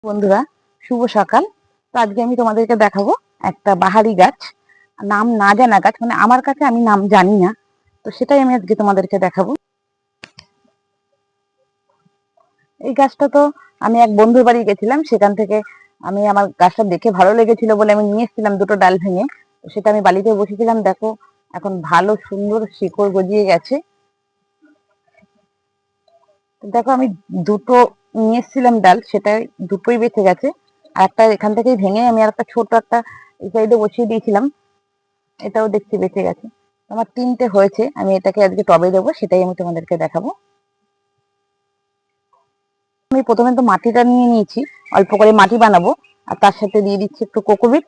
বন্ধুরা, শুভ সকাল। তো আজকে আমি তোমাদেরকে দেখাবো একটা বাহারি গাছ, নাম না জানা গাছ, মানে আমার কাছে আমি নাম জানি না, তো সেটাই আমি আজকে তোমাদেরকে দেখাবো। এই গাছটা তো আমি এক বন্ধুর বাড়ি গেছিলাম, সেখান থেকে আমি আমার গাছটা দেখে ভালো লেগেছিল বলে আমি নিয়ে এসেছিলাম দুটো ডাল ভেঙে। তো সেটা আমি বাড়িতে বসেছিলাম, দেখো এখন ভালো সুন্দর শিকড় গজিয়ে গেছে। তো দেখো আমি দুটো নিয়ে এসেছিলাম ডাল, সেটা দুটোই বেঁচে গেছে। আর একটা এখান থেকেই ভেঙে আমি আর একটা ছোট একটা এই সাইডে বসিয়ে দিয়েছিলাম, এটাও দেখছি বেঁচে গেছে। আমার তিনটে হয়েছে, আমি এটাকে আজকে টবে দেবো, সেটাই আমি তোমাদেরকে দেখাবো। আমি প্রথমে তো মাটিটা নিয়ে নিয়েছি, অল্প করে মাটি বানাবো, আর তার সাথে দিয়ে দিচ্ছি একটু কোকোপিট।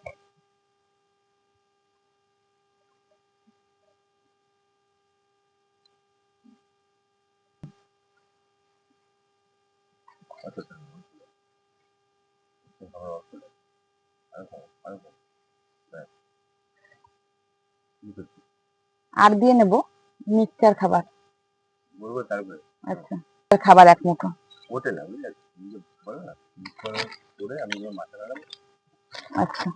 আর দিয়ে নেব মিক্সচার খাবার। আচ্ছা, খাবার এক মুঠো। আচ্ছা,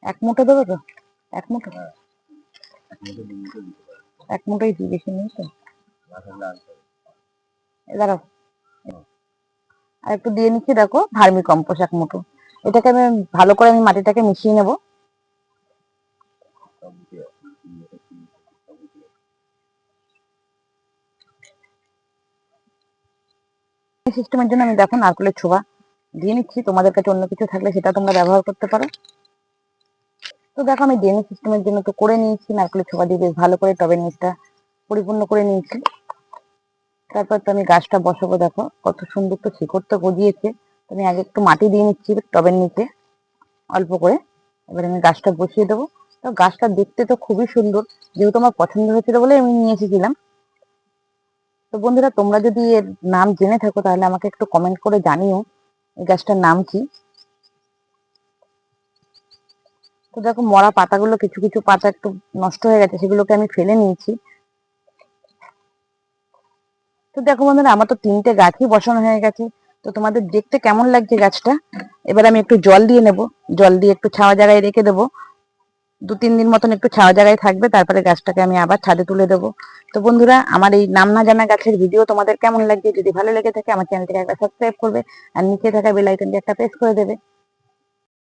এক মুঠো দেবো তো? এক মুঠো, এক মুঠোই দিই, বেশি নেই তো। দাঁড়াও, আর একটু দিয়ে নিচ্ছি, দেখো ভার্মি কম্পোস্ট এক মুঠো। এটাকে আমি ভালো করে মাটিটাকে মিশিয়ে নেব। সিস্টেমের জন্য আমি দেখো নারকেলের ছোবা দিয়ে নিচ্ছি, তোমাদের কাছে অন্য কিছু থাকলে সেটা তোমরা ব্যবহার করতে পারো। তো দেখো আমি ড্রেনেজ সিস্টেমের জন্য তো করে নিয়েছি, নারকেলের ছোবা দিয়ে বেশ ভালো করে টবের নিচটা পরিপূর্ণ করে নিয়েছি। তারপর তো আমি গাছটা বসাবো, দেখো কত সুন্দর তো শিকড় তো গজিয়েছে। আমি আগে একটু মাটি দিয়ে নিচ্ছি টবের নিচে অল্প করে, এবার আমি গাছটা বসিয়ে দেবো। তো গাছটা দেখতে তো খুবই সুন্দর, যেহেতু আমার পছন্দ হয়েছিল বলে আমি নিয়ে এসেছিলাম। তো বন্ধুরা, তোমরা যদি এর নাম জেনে থাকো তাহলে আমাকে একটু কমেন্ট করে জানিও এই গাছটার নাম কি। তো দেখো মরা পাতাগুলো, কিছু কিছু পাতা একটু নষ্ট হয়ে গেছে, সেগুলোকে আমি ফেলে নিয়েছি। তো দেখো বন্ধুরা, আমার তো তিনটে গাছই বসানো হয়ে গেছে। তো তোমাদের দেখতে কেমন লাগছে গাছটা? এবার আমি একটু জল দিয়ে নেব, জল দিয়ে একটু ছাওয়া জায়গায় রেখে দেবো। 2-3 দিন মতন একটু ছাওয়া জায়গায় থাকবে, তারপরে গাছটাকে আমি আবার ছাদে তুলে দেবো। তো বন্ধুরা, আমার এই নাম না জানা গাছের ভিডিও তোমাদের কেমন লাগছে? যদি ভালো লেগে থাকে আমার চ্যানেলটিকে একটা সাবস্ক্রাইব করবে, আর নিচে থাকা বেল আইকনটি একটা প্রেস করে দেবে।